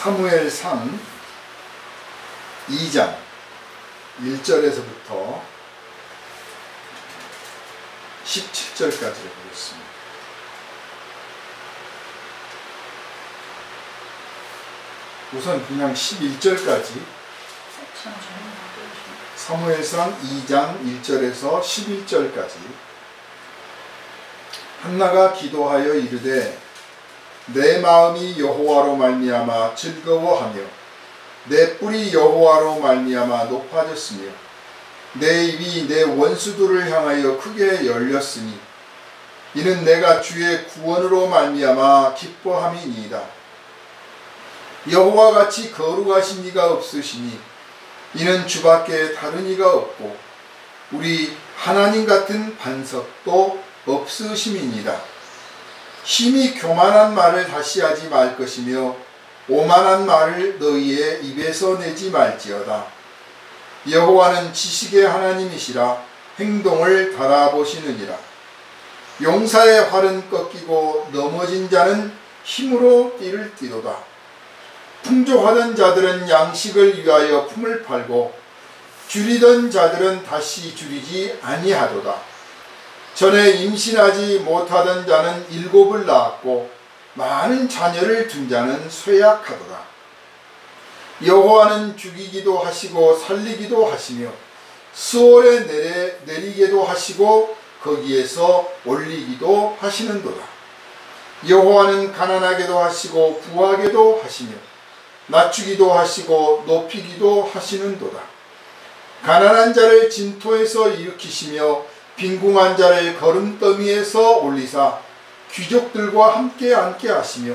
사무엘상 2장 1절에서부터 17절까지를 보겠습니다. 우선 그냥 11절까지 사무엘상 2장 1절에서 11절까지. 한나가 기도하여 이르되 내 마음이 여호와로 말미암아 즐거워하며 내 뿔이 여호와로 말미암아 높아졌으며 내 입이 내 원수들을 향하여 크게 열렸으니 이는 내가 주의 구원으로 말미암아 기뻐함이니이다. 여호와같이 거룩하신 이가 없으시니 이는 주밖에 다른 이가 없고 우리 하나님 같은 반석도 없으심이니이다. 심히 교만한 말을 다시 하지 말 것이며 오만한 말을 너희의 입에서 내지 말지어다. 여호와는 지식의 하나님이시라 행동을 달아보시느니라. 용사의 활은 꺾이고 넘어진 자는 힘으로 띠를 띠도다. 풍족하던 자들은 양식을 위하여 품을 팔고 줄이던 자들은 다시 줄이지 아니하도다. 전에 임신하지 못하던 자는 7을 낳았고 많은 자녀를 둔 자는 쇠약하도다. 여호와는 죽이기도 하시고 살리기도 하시며 수월에 내리게도 하시고 거기에서 올리기도 하시는도다. 여호와는 가난하게도 하시고 부하게도 하시며 낮추기도 하시고 높이기도 하시는도다. 가난한 자를 진토에서 일으키시며 빈궁한 자를 거름더미에서 올리사 귀족들과 함께 앉게 하시며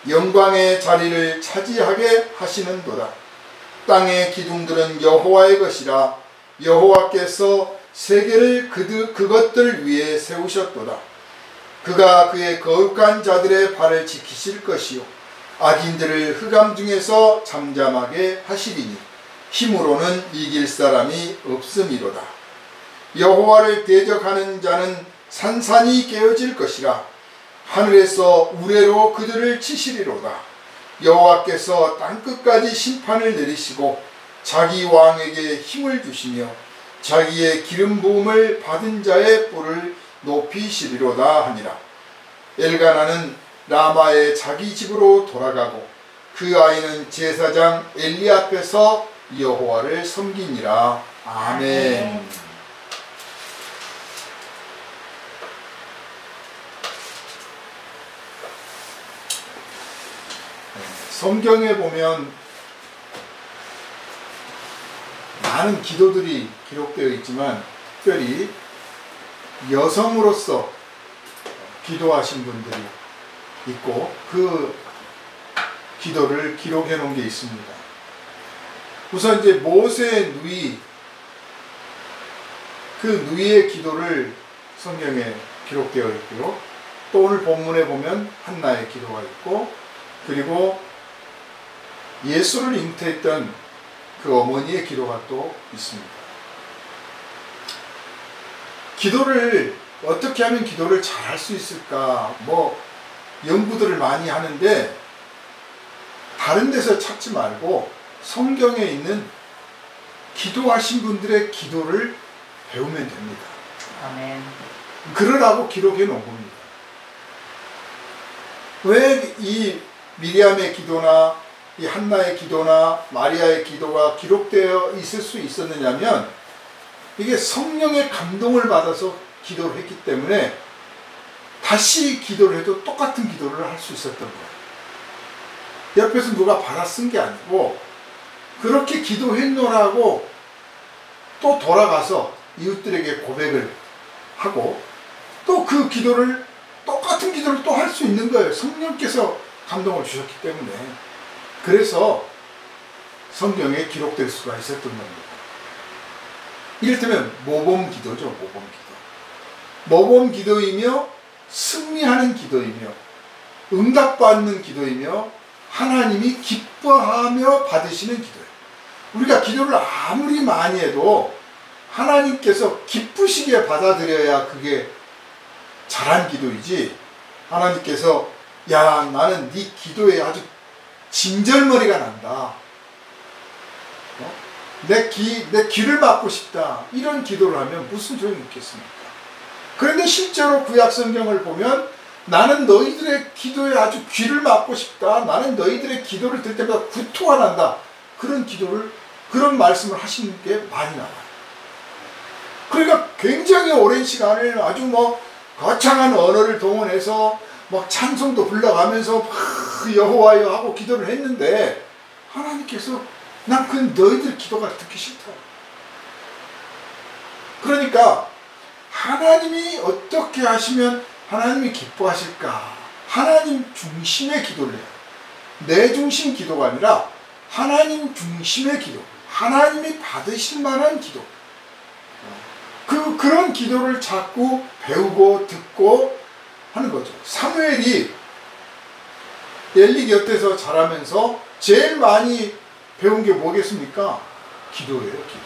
영광의 자리를 차지하게 하시는도다. 땅의 기둥들은 여호와의 것이라 여호와께서 세계를 그것들 위에 세우셨도다. 그가 그의 거룩한 자들의 발을 지키실 것이요 악인들을 흑암 중에서 잠잠하게 하시리니 힘으로는 이길 사람이 없음이로다. 여호와를 대적하는 자는 산산이 깨어질 것이라 하늘에서 우레로 그들을 치시리로다. 여호와께서 땅끝까지 심판을 내리시고 자기 왕에게 힘을 주시며 자기의 기름 부음을 받은 자의 뿔을 높이시리로다 하니라. 엘가나는 라마의 자기 집으로 돌아가고 그 아이는 제사장 엘리 앞에서 여호와를 섬기니라. 아멘. 성경에 보면 많은 기도들이 기록되어 있지만 특별히 여성으로서 기도하신 분들이 있고 그 기도를 기록해 놓은 게 있습니다. 우선 이제 모세의 누이, 그 누이의 기도를 성경에 기록되어 있고요. 또 오늘 본문에 보면 한나의 기도가 있고 그리고 예수를 잉태했던 그 어머니의 기도가 또 있습니다. 기도를 어떻게 하면 기도를 잘 할 수 있을까 연구들을 많이 하는데 다른 데서 찾지 말고 성경에 있는 기도하신 분들의 기도를 배우면 됩니다. 아멘. 그러라고 기록해 놓은 겁니다. 왜 이 미리암의 기도나 이 한나의 기도나 마리아의 기도가 기록되어 있을 수 있었느냐면 이게 성령의 감동을 받아서 기도를 했기 때문에 다시 기도를 해도 똑같은 기도를 할 수 있었던 거예요. 옆에서 누가 받아 쓴 게 아니고 그렇게 기도했노라고 또 돌아가서 이웃들에게 고백을 하고 또 그 기도를 똑같은 기도를 또 할 수 있는 거예요. 성령께서 감동을 주셨기 때문에. 그래서 성경에 기록될 수가 있었던 겁니다. 이를테면 모범기도죠. 모범기도이며 승리하는 기도이며 응답받는 기도이며 하나님이 기뻐하며 받으시는 기도예요. 우리가 기도를 아무리 많이 해도 하나님께서 기쁘시게 받아들여야 그게 잘한 기도이지, 하나님께서 야 나는 네 기도에 아주 진절머리가 난다. 내 귀를 막고 싶다. 이런 기도를 하면 무슨 소용이 있겠습니까? 그런데 실제로 구약 성경을 보면 나는 너희들의 기도에 아주 귀를 막고 싶다. 나는 너희들의 기도를 들 때마다 구토가 난다. 그런 말씀을 하시는 게 많이 나와요. 그러니까 굉장히 오랜 시간을 아주 거창한 언어를 동원해서 찬송도 불러가면서 여호와여 하고 기도를 했는데 하나님께서 난 그 너희들 기도가 듣기 싫다. 그러니까 하나님이 어떻게 하시면 하나님이 기뻐하실까? 하나님 중심의 기도를 해요. 내 중심 기도가 아니라 하나님 중심의 기도, 하나님이 받으실 만한 기도. 그런 기도를 자꾸 배우고 듣고 하는 거죠. 사무엘이 엘리 곁에서 자라면서 제일 많이 배운 게 뭐겠습니까? 기도예요, 기도.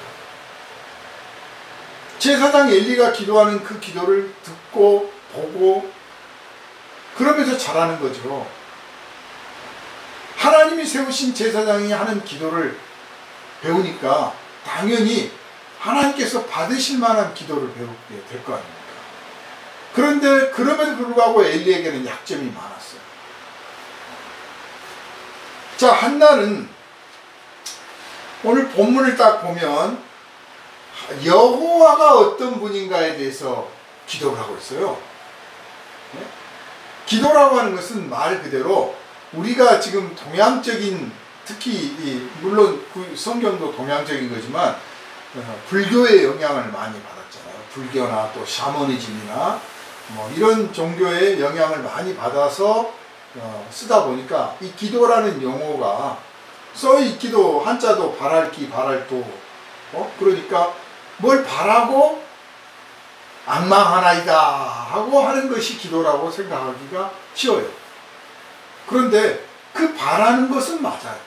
제사장 엘리가 기도하는 그 기도를 듣고 보고 그러면서 자라는 거죠. 하나님이 세우신 제사장이 하는 기도를 배우니까 당연히 하나님께서 받으실 만한 기도를 배우게 될 거 아닙니까? 그런데 그럼에도 불구하고 엘리에게는 약점이 많았어요. 자, 한나는 오늘 본문을 딱 보면 여호와가 어떤 분인가에 대해서 기도를 하고 있어요. 네? 기도라고 하는 것은 말 그대로 우리가 지금 동양적인, 특히 물론 성경도 동양적인 거지만 불교의 영향을 많이 받았잖아요. 불교나 또 샤머니즘이나 이런 종교의 영향을 많이 받아서 쓰다 보니까 이 기도라는 용어가 써있기도 한자도 바랄기 바랄도 그러니까 뭘 바라고 앙망하나이다 하고 하는 것이 기도라고 생각하기가 쉬워요. 그런데 그 바라는 것은 맞아요.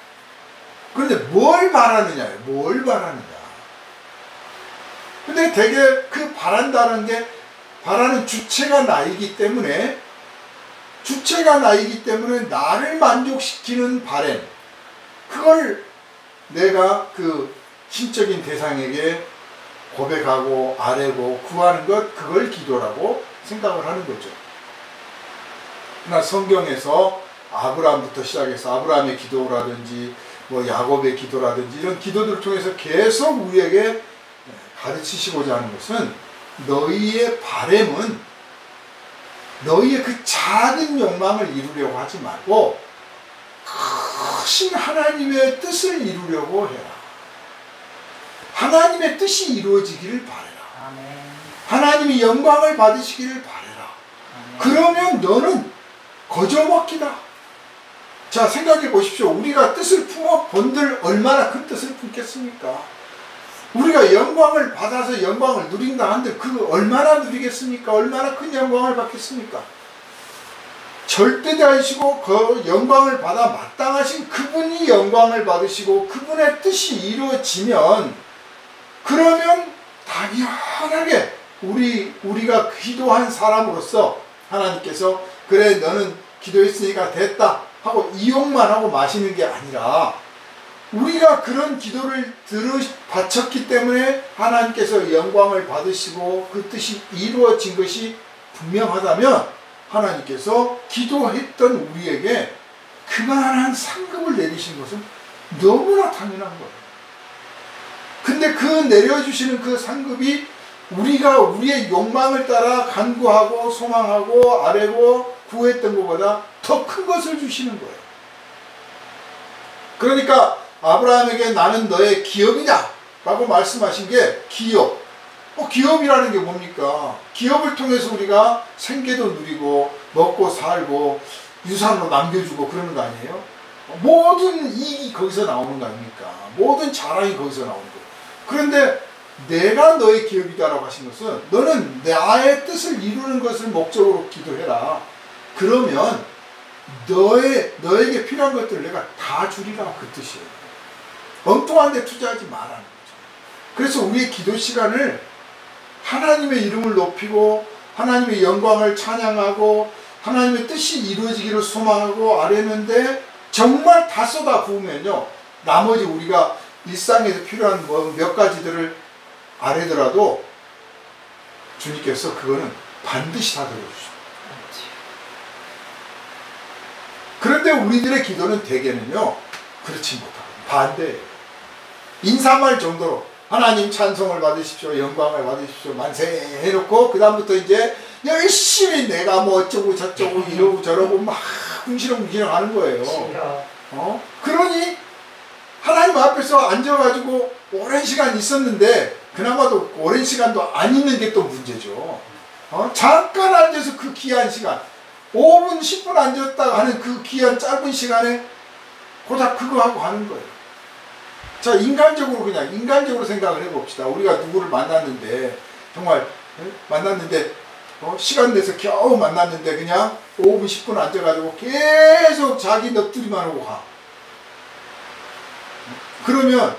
그런데 뭘 바라느냐예요. 뭘 바라느냐. 근데 되게 그 바란다는 게 바라는 주체가 나이기 때문에 나를 만족시키는 바램, 그걸 내가 그 신적인 대상에게 고백하고 아뢰고 구하는 것, 그걸 기도라고 생각을 하는 거죠. 그러나 성경에서 아브라함부터 시작해서 아브라함의 기도라든지 야곱의 기도라든지 이런 기도들을 통해서 계속 우리에게 가르치시고자 하는 것은 너희의 바램은 너희의 그 작은 욕망을 이루려고 하지 말고 크신 하나님의 뜻을 이루려고 해라. 하나님의 뜻이 이루어지기를 바라라. 아멘. 하나님이 영광을 받으시기를 바라라. 아멘. 그러면 너는 거저먹기다. 자, 생각해 보십시오. 우리가 뜻을 품어 본들 얼마나 큰 뜻을 품겠습니까? 우리가 영광을 받아서 영광을 누린다 한들 그 얼마나 누리겠습니까? 얼마나 큰 영광을 받겠습니까? 절대자이시고 그 영광을 받아 마땅하신 그분이 영광을 받으시고 그분의 뜻이 이루어지면, 그러면 당연하게 우리가 기도한 사람으로서 하나님께서 그래 너는 기도했으니까 됐다 하고 이용만 하고 마시는 게 아니라, 우리가 그런 기도를 바쳤기 때문에 하나님께서 영광을 받으시고 그 뜻이 이루어진 것이 분명하다면 하나님께서 기도했던 우리에게 그만한 상급을 내리신 것은 너무나 당연한 거예요. 근데 그 내려주시는 그 상급이 우리가 우리의 욕망을 따라 간구하고 소망하고 아뢰고 구했던 것보다 더 큰 것을 주시는 거예요. 그러니까 아브라함에게 나는 너의 기업이다 라고 말씀하신 게 기업. 기업이라는 게 뭡니까? 기업을 통해서 우리가 생계도 누리고 먹고 살고 유산으로 남겨주고 그러는 거 아니에요? 모든 이익이 거기서 나오는 거 아닙니까? 모든 자랑이 거기서 나오는 거예요. 그런데 내가 너의 기업이다라고 하신 것은 너는 나의 뜻을 이루는 것을 목적으로 기도해라. 그러면 너에게 필요한 것들을 내가 다 주리라, 그 뜻이에요. 엉뚱한 데 투자하지 말라는 거죠. 그래서 우리의 기도 시간을 하나님의 이름을 높이고 하나님의 영광을 찬양하고 하나님의 뜻이 이루어지기를 소망하고 아뢰는데 정말 다 쏟아 부으면요, 나머지 우리가 일상에서 필요한 뭐 몇 가지들을 아뢰더라도 주님께서 그거는 반드시 다 들어주셔요. 그런데 우리들의 기도는 대개는요, 그렇지 못하고 반대예요. 인사말 정도로 하나님 찬송을 받으십시오, 영광을 받으십시오, 만세 해놓고 그 다음부터 이제 열심히 내가 뭐 어쩌고 저쩌고 이러고 저러고 막 궁시렁궁시렁 하는 거예요. 그러니 하나님 앞에서 앉아가지고 오랜 시간 있었는데 그나마도 오랜 시간도 안 있는 게 또 문제죠. 잠깐 앉아서 그 귀한 시간 5분 10분 앉았다가 하는 그 귀한 짧은 시간에 고작 그거 하고 하는 거예요. 자, 인간적으로 그냥 인간적으로 생각을 해봅시다. 우리가 누구를 만났는데 정말 만났는데 시간 내서 겨우 만났는데 그냥 5분 10분 앉아가지고 계속 자기 넋두리만 하고 가. 그러면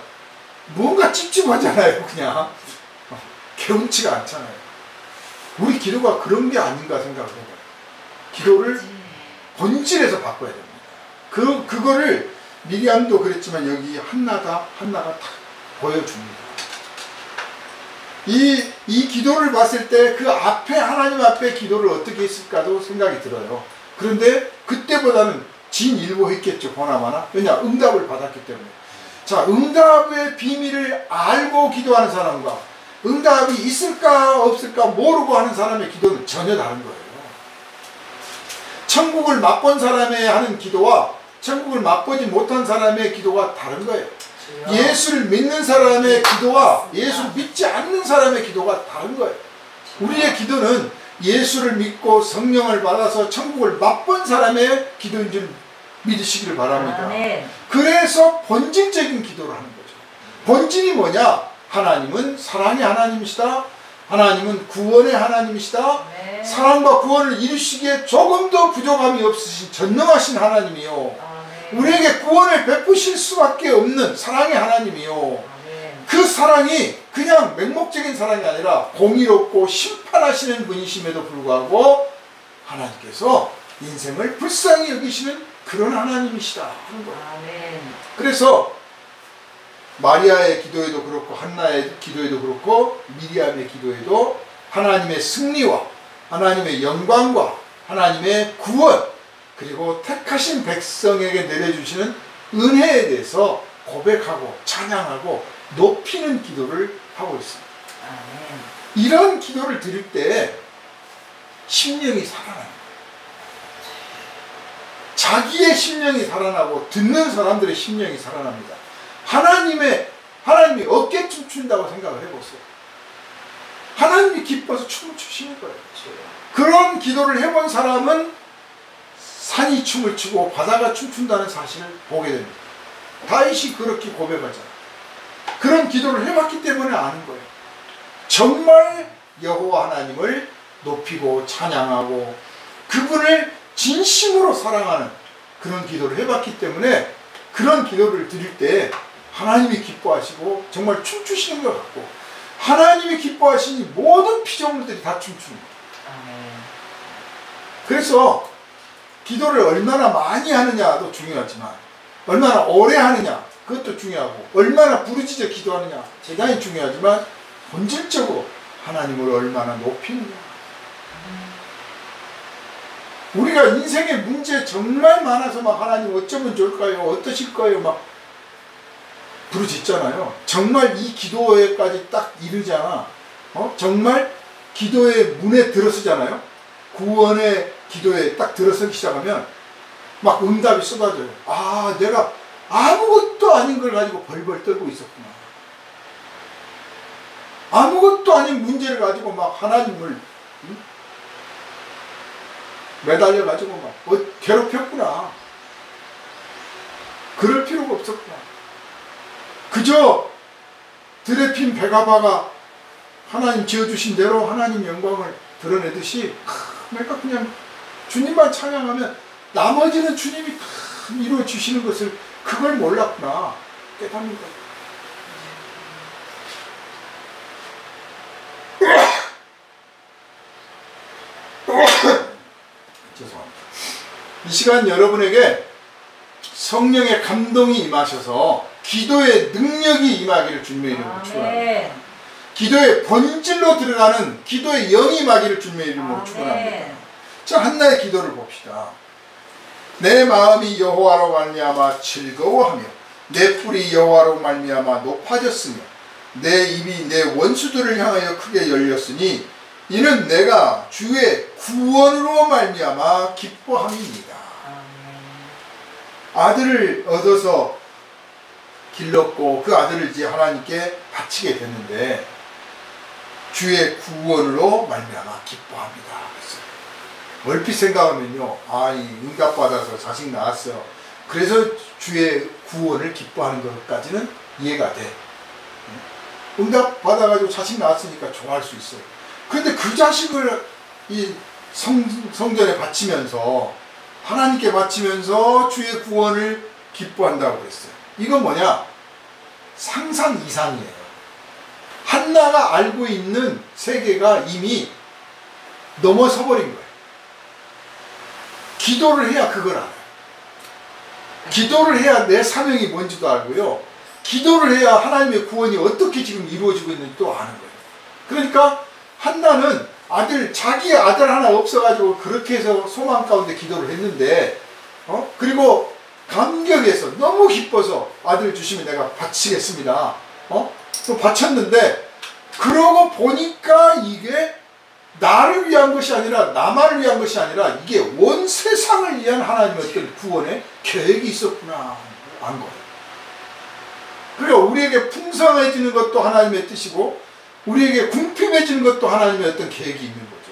뭔가 찝찝하잖아요. 그냥 개운치가 않잖아요. 우리 기도가 그런 게 아닌가 생각을 해봐요. 기도를 본질에서 바꿔야 됩니다. 그거를 미리암도 그랬지만 여기 한나가 딱 보여줍니다. 이 기도를 봤을 때 그 앞에 하나님 앞에 기도를 어떻게 했을까도 생각이 들어요. 그런데 그때보다는 진일보했겠죠. 보나마나. 왜냐? 응답을 받았기 때문에. 자, 응답의 비밀을 알고 기도하는 사람과 응답이 있을까 없을까 모르고 하는 사람의 기도는 전혀 다른 거예요. 천국을 맛본 사람의 하는 기도와 천국을 맛보지 못한 사람의 기도가 다른 거예요. 예수를 믿는 사람의 기도와 예수를 믿지 않는 사람의 기도가 다른 거예요. 우리의 기도는 예수를 믿고 성령을 받아서 천국을 맛본 사람의 기도인 줄 믿으시기를 바랍니다. 그래서 본질적인 기도를 하는 거죠. 본질이 뭐냐? 하나님은 사랑의 하나님이시다. 하나님은 구원의 하나님이시다. 네. 사랑과 구원을 이루시기에 조금도 부족함이 없으신 전능하신 하나님이요. 우리에게 구원을 베푸실 수밖에 없는 사랑의 하나님이요. 그 사랑이 그냥 맹목적인 사랑이 아니라 공의롭고 심판하시는 분이심에도 불구하고 하나님께서 인생을 불쌍히 여기시는 그런 하나님이시다 하는 거예요. 그래서 마리아의 기도에도 그렇고 한나의 기도에도 그렇고 미리암의 기도에도 하나님의 승리와 하나님의 영광과 하나님의 구원 그리고 택하신 백성에게 내려주시는 은혜에 대해서 고백하고 찬양하고 높이는 기도를 하고 있습니다. 이런 기도를 드릴 때 심령이 살아납니다. 자기의 심령이 살아나고 듣는 사람들의 심령이 살아납니다. 하나님이 어깨 춤춘다고 생각을 해보세요. 하나님이 기뻐서 춤을 추시는 거예요. 그런 기도를 해본 사람은 산이 춤을 추고 바다가 춤춘다는 사실을 보게 됩니다. 다윗이 그렇게 고백하잖아요. 그런 기도를 해봤기 때문에 아는 거예요. 정말 여호와 하나님을 높이고 찬양하고 그분을 진심으로 사랑하는 그런 기도를 해봤기 때문에 그런 기도를 드릴 때 하나님이 기뻐하시고 정말 춤추시는 것 같고 하나님이 기뻐하시니 모든 피조물들이 다 춤춥니다. 그래서 기도를 얼마나 많이 하느냐도 중요하지만 얼마나 오래 하느냐 그것도 중요하고 얼마나 부르짖어 기도하느냐 대단히 중요하지만 본질적으로 하나님을 얼마나 높이느냐. 우리가 인생의 문제 정말 많아서 막 하나님 어쩌면 좋을까요? 어떠실까요? 막 부르짖잖아요. 정말 이 기도에까지 딱 이르잖아. 정말 기도의 문에 들어서잖아요. 구원의 기도에 딱 들어서기 시작하면 막 응답이 쏟아져요. 아, 내가 아무것도 아닌 걸 가지고 벌벌 떨고 있었구나. 아무것도 아닌 문제를 가지고 막 하나님을 매달려 가지고 막 괴롭혔구나. 그럴 필요가 없었구나. 그저 드레핀 베가바가 하나님 지어주신 대로 하나님 영광을 드러내듯이 내가 그냥 주님만 찬양하면 나머지는 주님이 다 이루어 주시는 것을 그걸 몰랐구나 깨닫는다. 죄송합니다. 이 시간 여러분에게 성령의 감동이 임하셔서 기도의 능력이 임하기를 주님의 이름으로 축원합니다. 기도의 본질로 들어가는 기도의 영이 임하기를 주님의 이름으로 축원합니다. 자, 한나의 기도를 봅시다. 내 마음이 여호와로 말미암아 즐거워하며 내 뿔이 여호와로 말미암아 높아졌으며 내 입이 내 원수들을 향하여 크게 열렸으니 이는 내가 주의 구원으로 말미암아 기뻐함이니이다. 아들을 얻어서 길렀고 그 아들을 이제 하나님께 바치게 됐는데 주의 구원으로 말미암아 기뻐합니다. 얼핏 생각하면요, 응답받아서 자식 낳았어요. 그래서 주의 구원을 기뻐하는 것까지는 이해가 돼. 응답받아가지고 자식 낳았으니까 좋아할 수 있어요. 그런데 그 자식을 이 성전에 바치면서 하나님께 바치면서 주의 구원을 기뻐한다고 그랬어요. 이건 뭐냐? 상상 이상이에요. 한나가 알고 있는 세계가 이미 넘어서 버린 거예요. 기도를 해야 그걸 알아요. 기도를 해야 내 사명이 뭔지도 알고요. 기도를 해야 하나님의 구원이 어떻게 지금 이루어지고 있는지도 아는 거예요. 그러니까 한나는 자기 아들 하나 없어가지고 그렇게 해서 소망 가운데 기도를 했는데, 그리고 감격해서 너무 기뻐서 아들 주시면 내가 바치겠습니다. 또 바쳤는데, 그러고 보니까 이게 나를 위한 것이 아니라 나만을 위한 것이 아니라 이게 온 세상을 위한 하나님의 어떤 구원의 계획이 있었구나 안 거예요. 그러니까 우리에게 풍성해지는 것도 하나님의 뜻이고 우리에게 궁핍해지는 것도 하나님의 어떤 계획이 있는 거죠.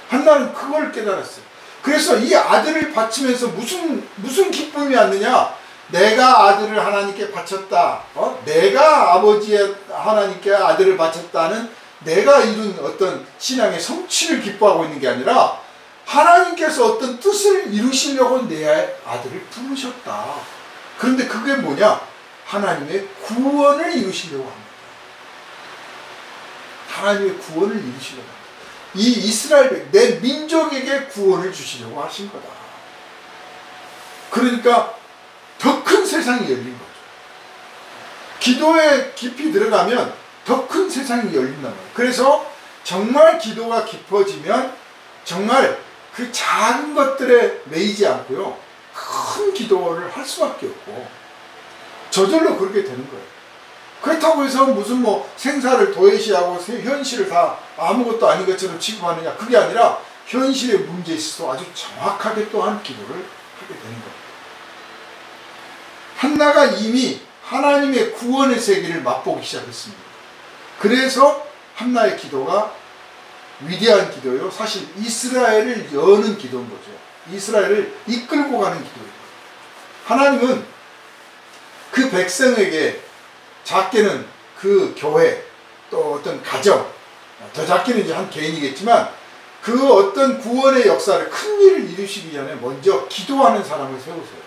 한나는 그걸 깨달았어요. 그래서 이 아들을 바치면서 무슨 기쁨이 왔느냐? 내가 아들을 하나님께 바쳤다. 내가 아버지의 하나님께 아들을 바쳤다는 내가 이룬 어떤 신앙의 성취를 기뻐하고 있는 게 아니라 하나님께서 어떤 뜻을 이루시려고 내 아들을 부르셨다. 그런데 그게 뭐냐? 하나님의 구원을 이루시려고 합니다. 하나님의 구원을 이루시려고 합니다. 이 이스라엘 내 민족에게 구원을 주시려고 하신 거다. 그러니까 더 큰 세상이 열린 거죠. 기도에 깊이 들어가면 더 큰 세상이 열린단 말이에요. 그래서 정말 기도가 깊어지면 정말 그 작은 것들에 매이지 않고요. 큰 기도를 할 수밖에 없고 저절로 그렇게 되는 거예요. 그렇다고 해서 무슨 생사를 도외시하고 현실을 다 아무것도 아닌 것처럼 취급하느냐, 그게 아니라 현실의 문제에 있어서 아주 정확하게 또한 기도를 하게 되는 거예요. 한나가 이미 하나님의 구원의 세계를 맛보기 시작했습니다. 그래서 한나의 기도가 위대한 기도요. 사실 이스라엘을 여는 기도인 거죠. 이스라엘을 이끌고 가는 기도예요. 하나님은 그 백성에게 작게는 그 교회 또 어떤 가정, 더 작게는 이제 한 개인이겠지만 그 어떤 구원의 역사를 큰 일을 이루시기 전에 먼저 기도하는 사람을 세우세요.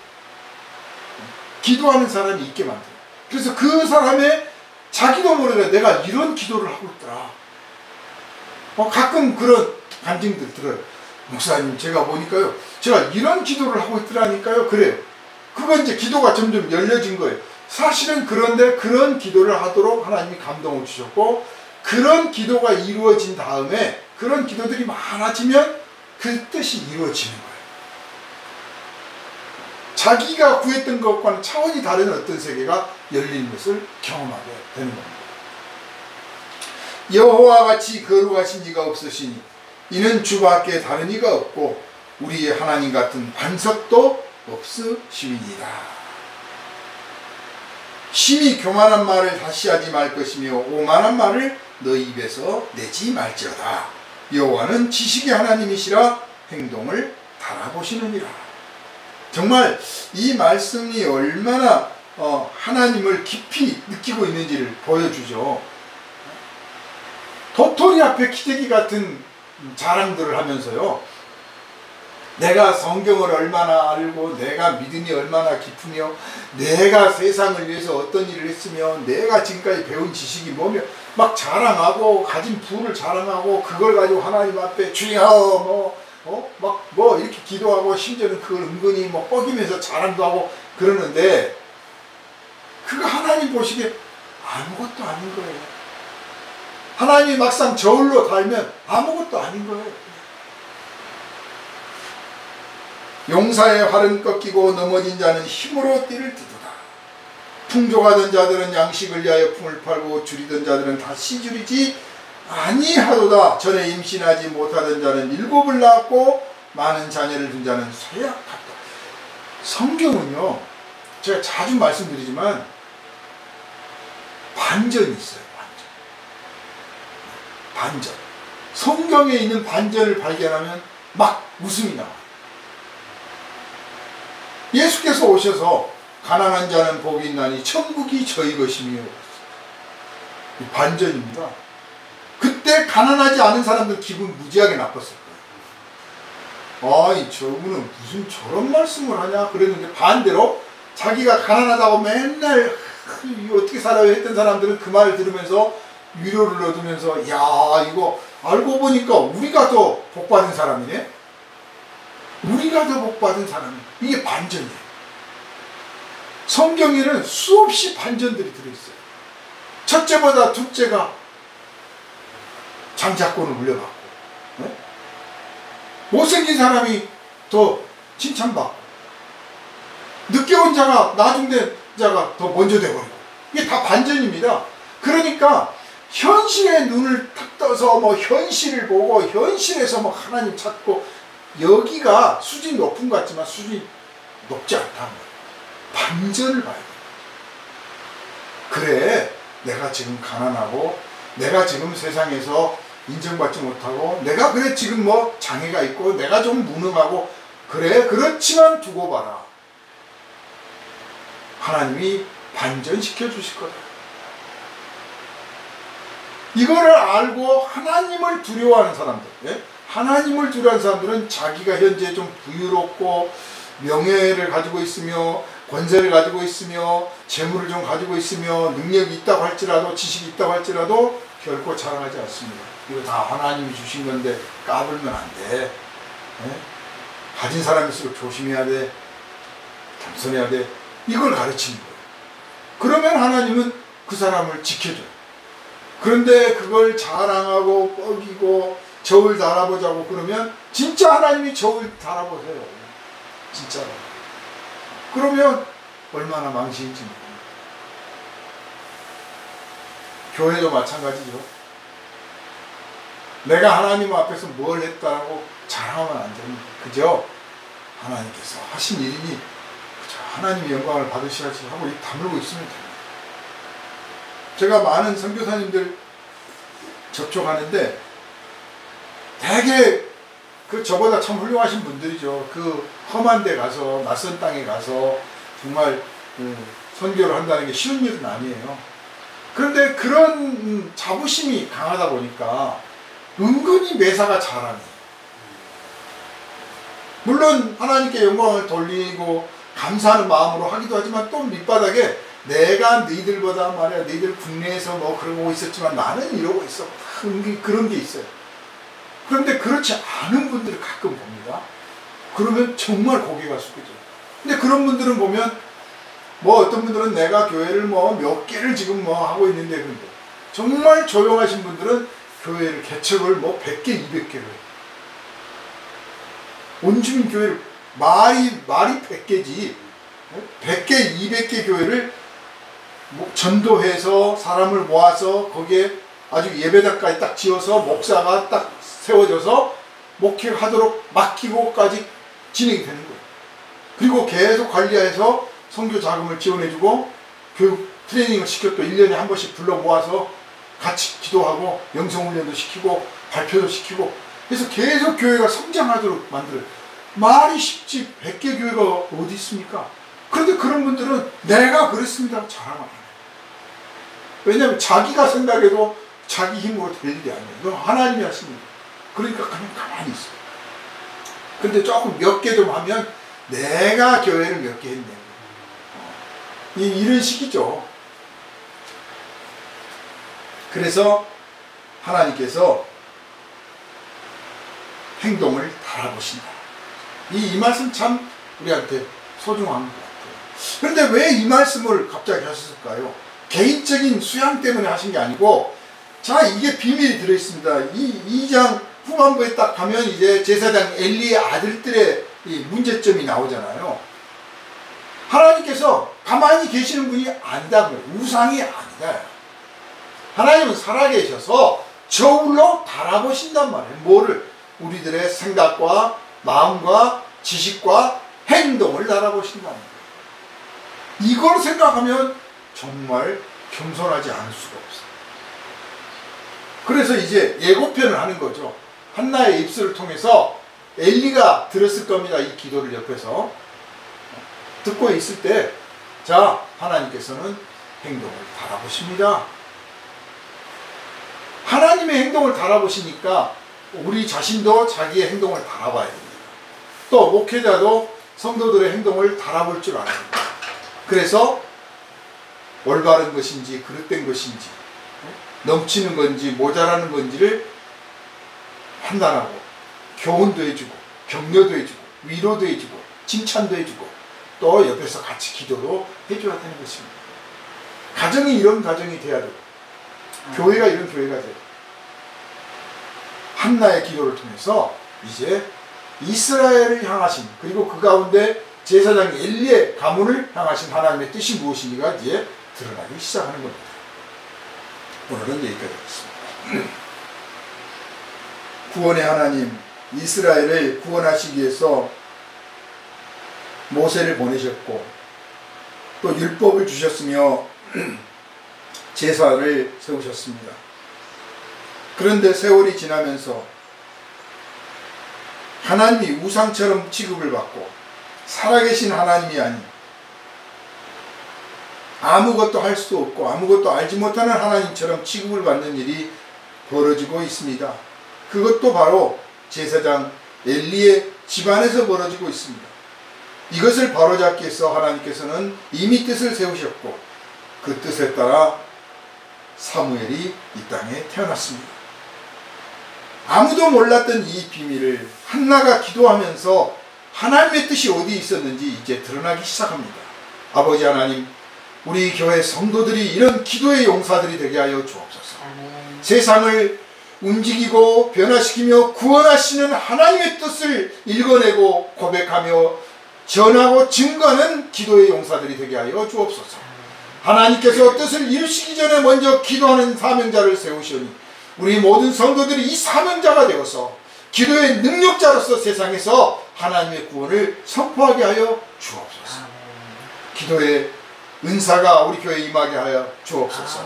기도하는 사람이 있게 만들어요. 그래서 그 사람의 자기도 모르게 내가 이런 기도를 하고 있더라. 가끔 그런 간증들 들어요. 목사님 제가 보니까요, 제가 이런 기도를 하고 있더라니까요. 그래요. 그건 이제 기도가 점점 열려진 거예요. 사실은 그런데 그런 기도를 하도록 하나님이 감동을 주셨고, 그런 기도가 이루어진 다음에 그런 기도들이 많아지면 그 뜻이 이루어지는 거예요. 자기가 구했던 것과는 차원이 다른 어떤 세계가 열리는 것을 경험하게 되는 겁니다. 여호와 같이 거룩하신 이가 없으시니 이는 주밖에 다른 이가 없고 우리의 하나님 같은 반석도 없으심이니라. 심히 교만한 말을 다시 하지 말 것이며 오만한 말을 너희 입에서 내지 말지어다. 여호와는 지식의 하나님이시라 행동을 달아보시느니라. 정말 이 말씀이 얼마나 하나님을 깊이 느끼고 있는지를 보여주죠. 도토리 앞에 기대기 같은 자랑들을 하면서요, 내가 성경을 얼마나 알고 내가 믿음이 얼마나 깊으며 내가 세상을 위해서 어떤 일을 했으며 내가 지금까지 배운 지식이 뭐며 막 자랑하고 가진 부를 자랑하고 그걸 가지고 하나님 앞에 주여 막 이렇게 기도하고 심지어는 그걸 은근히 뻐기면서 자랑도 하고 그러는데 그거 하나님 보시기에 아무것도 아닌 거예요. 하나님이 막상 저울로 달면 아무것도 아닌 거예요. 용사의 활은 꺾이고 넘어진 자는 힘으로 띠를 띠도다. 풍족하던 자들은 양식을 위하여 품을 팔고 줄이던 자들은 다시 줄이지 아니하도다. 전에 임신하지 못하던 자는 7을 낳았고 많은 자녀를 둔 자는 쇠약하다. 성경은요, 제가 자주 말씀드리지만 반전이 있어요. 반전. 성경에 있는 반전을 발견하면 막 웃음이 나와요. 예수께서 오셔서 가난한 자는 복이 있나니 천국이 저희 것이며, 반전입니다. 그때 가난하지 않은 사람들 기분 무지하게 나빴을 거예요. 아이 저분은 무슨 저런 말씀을 하냐 그랬는데, 반대로 자기가 가난하다고 맨날 어떻게 살아요 했던 사람들은 그 말을 들으면서 위로를 얻으면서, 야 이거 알고 보니까 우리가 더 복받은 사람이네, 우리가 더 복받은 사람이네. 이게 반전이에요. 성경에는 수없이 반전들이 들어있어요. 첫째보다 둘째가 장자권을 물려받고, 네? 못생긴 사람이 더 칭찬받고, 늦게 온 자가 나중된 자가 더 먼저 돼버리고, 이게 다 반전입니다. 그러니까 현실에 눈을 탁 떠서 뭐 현실을 보고 현실에서 뭐 하나님 찾고, 여기가 수준이 높은 것 같지만 수준이 높지 않다는 거예요. 반전을 봐야 돼요. 그래 내가 지금 가난하고, 내가 지금 세상에서 인정받지 못하고, 내가 그래 지금 뭐 장애가 있고, 내가 좀 무능하고, 그래 그렇지만 두고 봐라, 하나님이 반전시켜 주실 거다. 이거를 알고 하나님을 두려워하는 사람들, 예? 하나님을 두려워하는 사람들은 자기가 현재 좀 부유롭고 명예를 가지고 있으며 권세를 가지고 있으며 재물을 좀 가지고 있으며 능력이 있다고 할지라도, 지식이 있다고 할지라도 결코 자랑하지 않습니다. 이거 다 하나님이 주신 건데 까불면 안 돼. 예? 가진 사람일수록 조심해야 돼, 겸손해야 돼. 이걸 가르치는 거예요. 그러면 하나님은 그 사람을 지켜줘요. 그런데 그걸 자랑하고 뻐기고 저울 달아보자고 그러면 진짜 하나님이 저울 달아보세요. 진짜로. 그러면 얼마나 망신인지 모릅니다. 교회도 마찬가지죠. 내가 하나님 앞에서 뭘 했다고 자랑하면 안 됩니다. 그죠? 하나님께서 하신 일이니 그저 하나님의 영광을 받으셔야지 하고 이 다물고 있으면 됩니다. 제가 많은 선교사님들 접촉하는데 되게 저보다 참 훌륭하신 분들이죠. 그 험한 데 가서, 낯선 땅에 가서 정말 선교를 한다는 게 쉬운 일은 아니에요. 그런데 그런 자부심이 강하다 보니까 은근히 매사가 잘하네요. 물론 하나님께 영광을 돌리고 감사하는 마음으로 하기도 하지만, 또 밑바닥에 내가 너희들보다 말이야, 너희들 국내에서 뭐 그러고 있었지만 나는 이러고 있어, 그런 게 있어요. 그런데 그렇지 않은 분들을 가끔 봅니다. 그러면 정말 고개가 숙여져요. 근데 그런 분들은 보면 뭐 어떤 분들은 내가 교회를 뭐 몇 개를 지금 뭐 하고 있는데, 그런데 정말 조용하신 분들은 교회를 개척을 뭐 100개, 200개를 해요. 온주민 교회를 말이 100개지 100개, 200개 교회를 전도해서 사람을 모아서 거기에 아주 예배당까지 딱 지어서 목사가 딱 세워져서 목회를 하도록 맡기고까지 진행이 되는 거예요. 그리고 계속 관리해서 선교 자금을 지원해주고 교육 트레이닝을 시켜 또 1년에 한 번씩 불러 모아서 같이 기도하고 영성훈련도 시키고 발표도 시키고, 그래서 계속 교회가 성장하도록 만들어요. 말이 쉽지 100개 교회가 어디 있습니까? 그런데 그런 분들은 내가 그랬습니다 자랑을 안 해요. 왜냐하면 자기가 생각해도 자기 힘으로 될 일이 아니에요. 이건 하나님이 하십니다. 그러니까 그냥 가만히 있어요. 근데 조금 몇 개 좀 하면 내가 교회를 몇 개 했네. 이런 식이죠. 그래서 하나님께서 행동을 달아보신다. 이 말씀 참 우리한테 소중한 것 같아요. 그런데 왜 이 말씀을 갑자기 하셨을까요? 개인적인 수양 때문에 하신 게 아니고, 자, 이게 비밀이 들어있습니다. 이 2장 후반부에 딱 가면 이제 제사장 엘리의 아들들의 이 문제점이 나오잖아요. 하나님께서 가만히 계시는 분이 아니다. 우상이 아니다. 하나님은 살아계셔서 저울로 달아보신단 말이에요. 뭐를? 우리들의 생각과 마음과 지식과 행동을 달아보신단 말이에요. 이걸 생각하면 정말 겸손하지 않을 수가 없어요. 그래서 이제 예고편을 하는 거죠. 한나의 입술을 통해서 엘리가 들었을 겁니다. 이 기도를 옆에서 듣고 있을 때, 자, 하나님께서는 행동을 달아보십니다. 하나님의 행동을 달아보시니까 우리 자신도 자기의 행동을 달아봐야 됩니다. 또 목회자도 성도들의 행동을 달아볼 줄 알아야 됩니다. 그래서 올바른 것인지 그릇된 것인지 넘치는 건지 모자라는 건지를 판단하고 교훈도 해주고 격려도 해주고 위로도 해주고 칭찬도 해주고 또 옆에서 같이 기도도 해줘야 되는 것입니다. 가정이 이런 가정이 돼야 되고 교회가 이런 교회가 돼요. 한나의 기도를 통해서 이제 이스라엘을 향하신, 그리고 그 가운데 제사장 엘리의 가문을 향하신 하나님의 뜻이 무엇인지가 이제 드러나기 시작하는 겁니다. 오늘은 여기까지 하겠습니다. 구원의 하나님, 이스라엘을 구원하시기 위해서 모세를 보내셨고 또 율법을 주셨으며 제사를 세우셨습니다. 그런데 세월이 지나면서 하나님이 우상처럼 취급을 받고 살아계신 하나님이 아닌 아무것도 할 수 없고 아무것도 알지 못하는 하나님처럼 취급을 받는 일이 벌어지고 있습니다. 그것도 바로 제사장 엘리의 집안에서 벌어지고 있습니다. 이것을 바로잡기 위해서 하나님께서는 이미 뜻을 세우셨고 그 뜻에 따라 사무엘이 이 땅에 태어났습니다. 아무도 몰랐던 이 비밀을 한나가 기도하면서 하나님의 뜻이 어디 있었는지 이제 드러나기 시작합니다. 아버지 하나님, 우리 교회 성도들이 이런 기도의 용사들이 되게 하여 주옵소서. 아멘. 세상을 움직이고 변화시키며 구원하시는 하나님의 뜻을 읽어내고 고백하며 전하고 증거하는 기도의 용사들이 되게 하여 주옵소서. 하나님께서 뜻을 이루시기 전에 먼저 기도하는 사명자를 세우시오니 우리 모든 성도들이 이 사명자가 되어서 기도의 능력자로서 세상에서 하나님의 구원을 선포하게 하여 주옵소서. 기도의 은사가 우리 교회에 임하게 하여 주옵소서.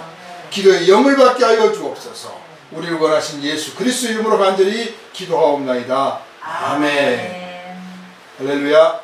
기도의 영을 받게 하여 주옵소서. 우리를 원하신 예수 그리스도 이름으로 간절히 기도하옵나이다. 아멘. 할렐루야.